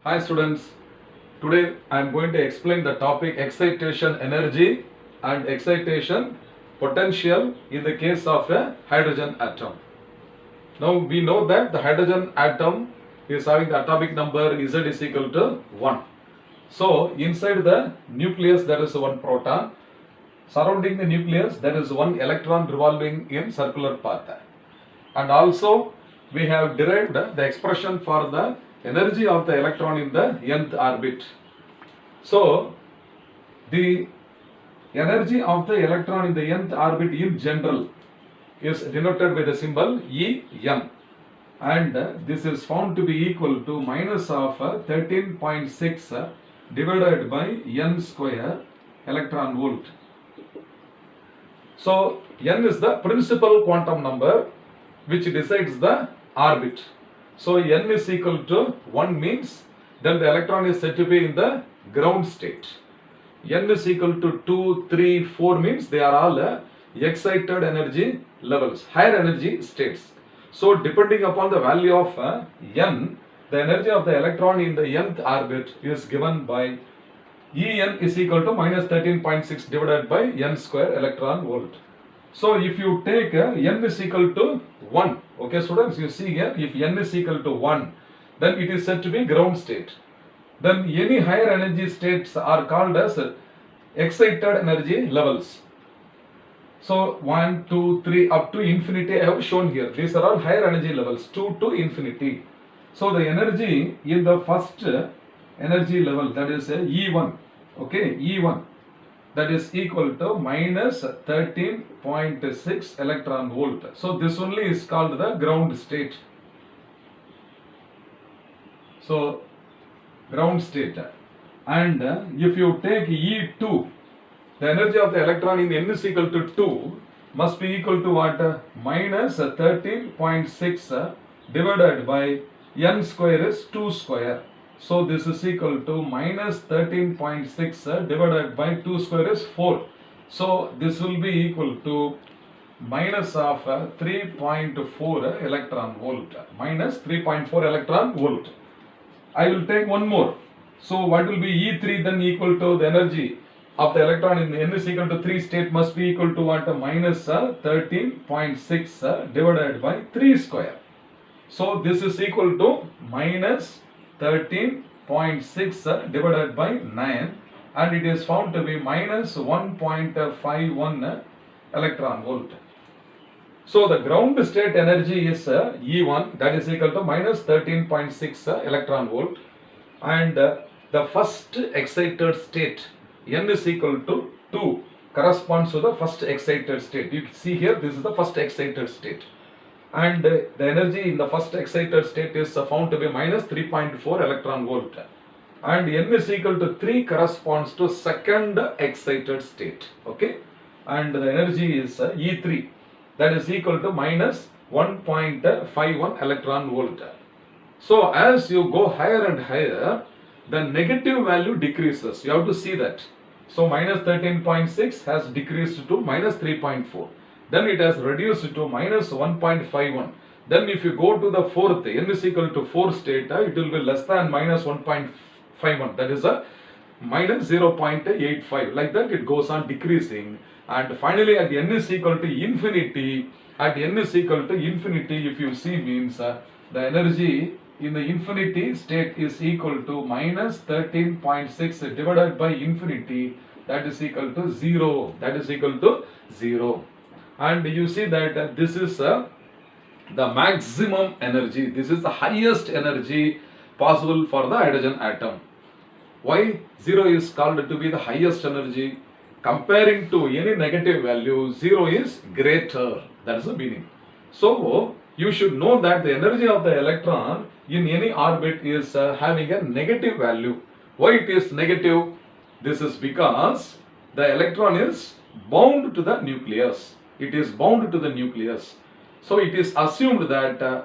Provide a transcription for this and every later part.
Hi students, today I am going to explain the topic excitation energy and excitation potential in the case of a hydrogen atom. Now we know that the hydrogen atom is having the atomic number Z is equal to 1. So inside the nucleus there is one proton, surrounding the nucleus there is one electron revolving in circular path. And also we have derived the expression for the energy of the electron in the nth orbit. So the energy of the electron in the nth orbit in general is denoted by the symbol En, and this is found to be equal to minus of 13.6 divided by n square electron volt. So n is the principal quantum number which decides the orbit. So n is equal to 1 means then the electron is said to be in the ground state. N is equal to 2, 3, 4 means they are all excited energy levels, higher energy states. So depending upon the value of n, the energy of the electron in the nth orbit is given by En is equal to minus 13.6 divided by n square electron volt. So if you take n is equal to 1, okay students, you see here, if n is equal to 1, then it is said to be ground state. Then any higher energy states are called as excited energy levels. So 1, 2, 3 up to infinity I have shown here. These are all higher energy levels, 2 to infinity. So the energy in the first energy level, that is E1, okay, E1, that is equal to minus 13.6 electron volt. So this only is called the ground state. So ground state. And if you take E2, the energy of the electron in n is equal to 2 must be equal to what? Minus 13.6 divided by n square is 2 square. So this is equal to minus 13.6 divided by 2 square is 4. So this will be equal to minus of 3.4 electron volt. Minus 3.4 electron volt. I will take one more. So what will be E3 then equal to the energy of the electron in the n is equal to 3 state must be equal to what? Minus 13.6 divided by 3 square. So this is equal to minus 13.6 divided by 9, and it is found to be minus 1.51 electron volt. So the ground state energy is E1, that is equal to minus 13.6 electron volt, and the first excited state n is equal to 2 corresponds to the first excited state. You can see here, this is the first excited state. And the energy in the first excited state is found to be minus 3.4 electron volt, and n is equal to 3 corresponds to second excited state, okay, and the energy is E3, that is equal to minus 1.51 electron volt. So as you go higher and higher, the negative value decreases. You have to see that. So minus 13.6 has decreased to minus 3.4. Then it has reduced to minus 1.51. Then if you go to the fourth, n is equal to 4 state, it will be less than minus 1.51. That is a minus 0.85. Like that it goes on decreasing. And finally at n is equal to infinity, at n is equal to infinity, if you see, means the energy in the infinity state is equal to minus 13.6 divided by infinity, that is equal to 0. That is equal to 0. And you see that this is the maximum energy. This is the highest energy possible for the hydrogen atom. Why 0 is called to be the highest energy? Comparing to any negative value, 0 is greater. That is the meaning. So you should know that the energy of the electron in any orbit is having a negative value. Why it is negative? This is because the electron is bound to the nucleus. It is bound to the nucleus. So it is assumed that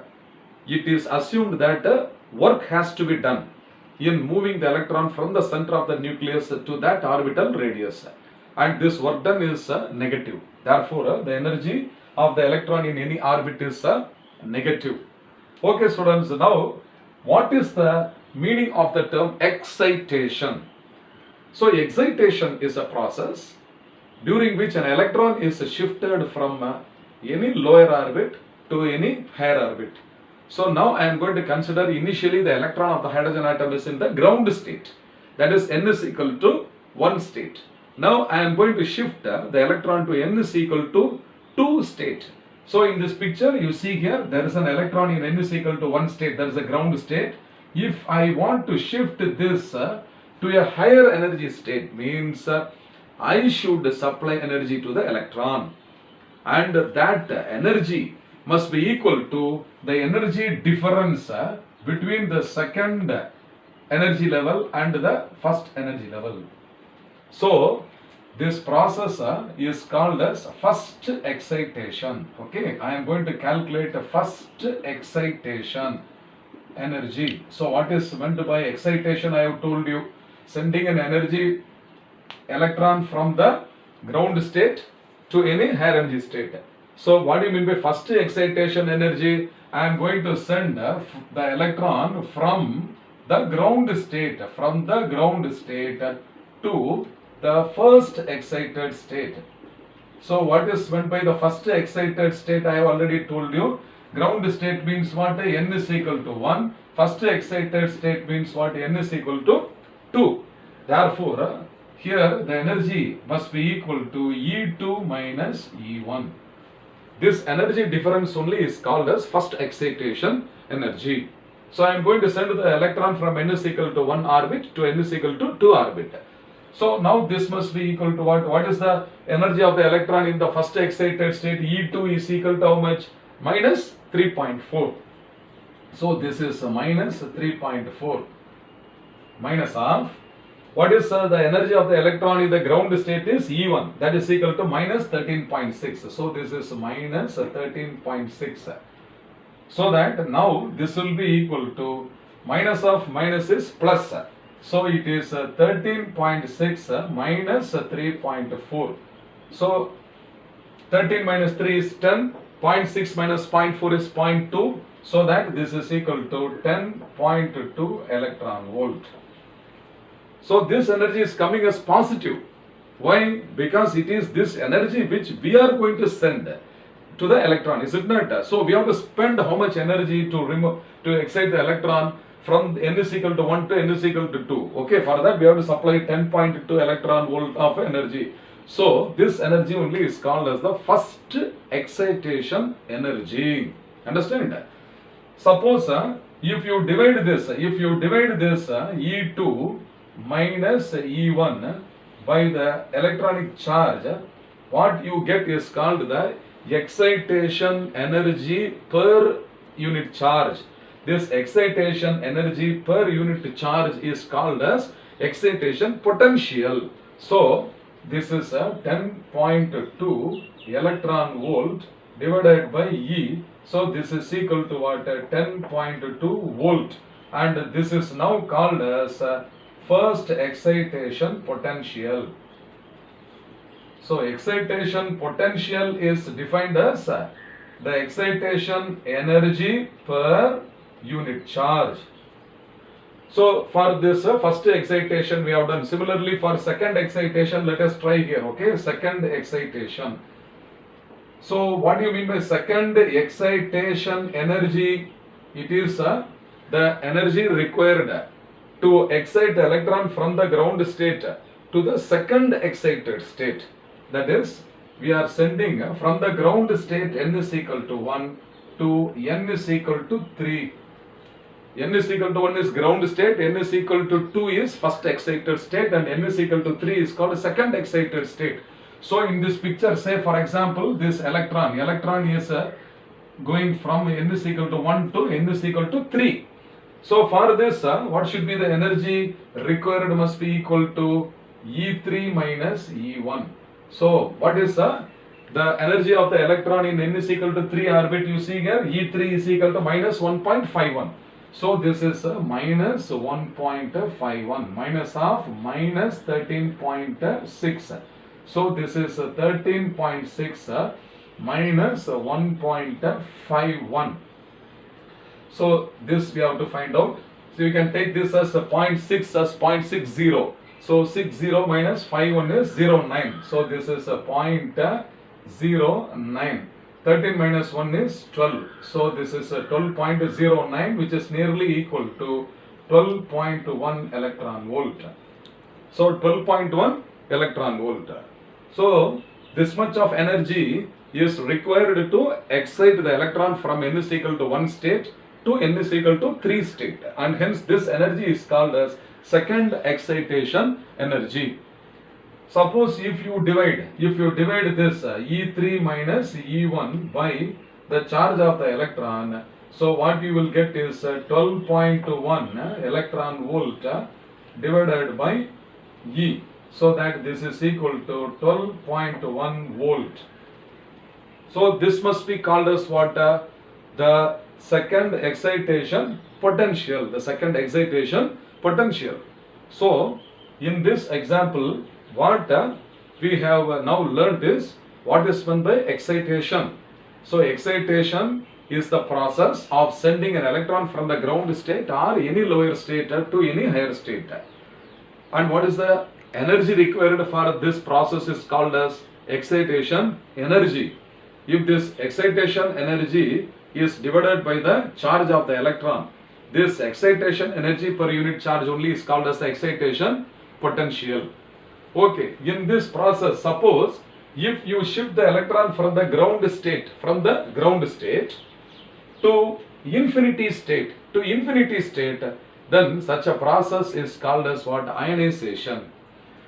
work has to be done in moving the electron from the center of the nucleus to that orbital radius, and this work done is negative. Therefore the energy of the electron in any orbit is negative. Okay students, now what is the meaning of the term excitation. So excitation is a process during which an electron is shifted from any lower orbit to any higher orbit. So now I am going to consider initially the electron of the hydrogen atom is in the ground state, that is n is equal to 1 state. Now I am going to shift the electron to n is equal to 2 state. So in this picture you see here there is an electron in n is equal to 1 state, that is the ground state. If I want to shift this to a higher energy state, means I should supply energy to the electron, and that energy must be equal to the energy difference between the second energy level and the first energy level. So this process is called as first excitation. Okay, I am going to calculate the first excitation energy. So what is meant by excitation? I have told you, sending an energy electron from the ground state to any higher energy state. So what do you mean by first excitation energy? I am going to send the electron from the ground state to the first excited state. So what is meant by the first excited state? I have already told you. Ground state means what? N is equal to 1. First excited state means what? N is equal to 2. Therefore, here the energy must be equal to E2 minus E1. This energy difference only is called as first excitation energy. So I am going to send the electron from n is equal to 1 orbit to n is equal to 2 orbit. So now this must be equal to what? What is the energy of the electron in the first excited state? E2 is equal to how much? Minus 3.4. So this is minus 3.4 minus of what is the energy of the electron in the ground state is E1, that is equal to minus 13.6. So this is minus 13.6. So that now this will be equal to minus of minus is plus. So it is 13.6 minus 3.4. So 13 minus 3 is 10. 0.6 minus 0.4 is 0.2. So that this is equal to 10.2 electron volt. So this energy is coming as positive. Why? Because it is this energy which we are going to send to the electron, is it not? So we have to spend how much energy to excite the electron from n is equal to 1 to n is equal to 2. Okay, for that we have to supply 10.2 electron volt of energy. So this energy only is called as the first excitation energy. Understand? Suppose if you divide this E2 minus E1 by the electronic charge, what you get is called the excitation energy per unit charge. This excitation energy per unit charge is called as excitation potential. So this is 10.2 electron volt divided by E. So this is equal to what? 10.2 volt, and this is now called as first excitation potential. So excitation potential is defined as the excitation energy per unit charge. So for this first excitation we have done. Similarly for second excitation, let us try here. Okay, second excitation. So what do you mean by second excitation energy? It is the energy required to excite the electron from the ground state to the second excited state. That is, we are sending from the ground state n is equal to 1 to n is equal to 3. N is equal to 1 is ground state, n is equal to 2 is first excited state, and n is equal to 3 is called second excited state. So in this picture, say for example, this electron is going from n is equal to 1 to n is equal to 3. So for this, what should be the energy required? Must be equal to E3 minus E1. So what is the energy of the electron in n is equal to 3 orbit? You see here, E3 is equal to minus 1.51. So this is minus 1.51 minus of minus 13.6. So this is 13.6 minus 1.51. So this we have to find out. So you can take this as a 0.6 as 0.60. So 60 minus 51 is 0.9. So this is a 0.09. 13 minus 1 is 12. So this is a 12.09, which is nearly equal to 12.1 electron volt. So 12.1 electron volt. So this much of energy is required to excite the electron from n is equal to 1 state to n is equal to 3 state, and hence this energy is called as second excitation energy. Suppose if you divide this E3 minus E1 by the charge of the electron, so what you will get is 12.1 electron volt divided by E, so that this is equal to 12.1 volt. So this must be called as what? The second excitation potential. The second excitation potential. So in this example, what we have now learned is what is meant by excitation. So excitation is the process of sending an electron from the ground state or any lower state to any higher state. And what is the energy required for this process is called as excitation energy. If this excitation energy is divided by the charge of the electron, this excitation energy per unit charge only is called as the excitation potential. Okay, in this process, suppose if you shift the electron from the ground state to infinity state, then such a process is called as what? Ionization.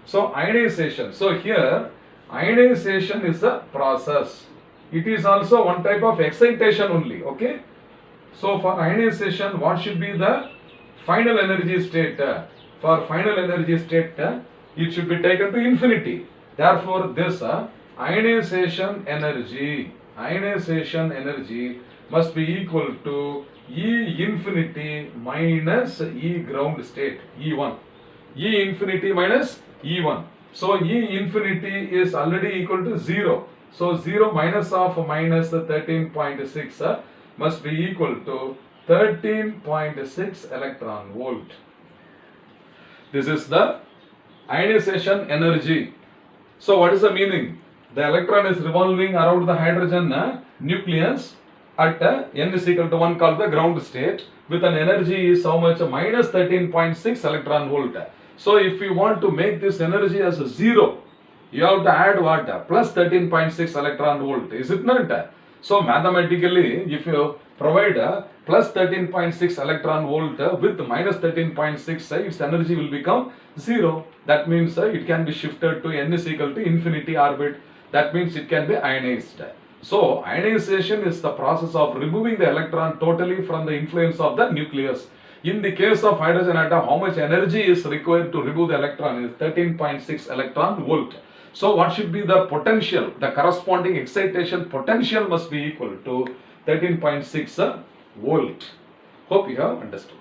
So ionization. So here ionization is a process. It is also one type of excitation only. Okay. So for ionization, what should be the final energy state? For final energy state, it should be taken to infinity. Therefore, this ionization energy must be equal to E infinity minus E ground state, E1. E infinity minus E1. So E infinity is already equal to 0. So 0 minus of minus 13.6 must be equal to 13.6 electron volt. This is the ionization energy. So what is the meaning? The electron is revolving around the hydrogen nucleus at n is equal to 1, called the ground state, with an energy is how much? Minus 13.6 electron volt. So if you want to make this energy as 0, you have to add what? Plus 13.6 electron volt. Is it not? So mathematically, if you provide plus 13.6 electron volt with minus 13.6, its energy will become 0. That means it can be shifted to n is equal to infinity orbit. That means it can be ionized. So ionization is the process of removing the electron totally from the influence of the nucleus. In the case of hydrogen atom, how much energy is required to remove the electron is 13.6 electron volt. So what should be the potential? The corresponding excitation potential must be equal to 13.6 volt. Hope you have understood.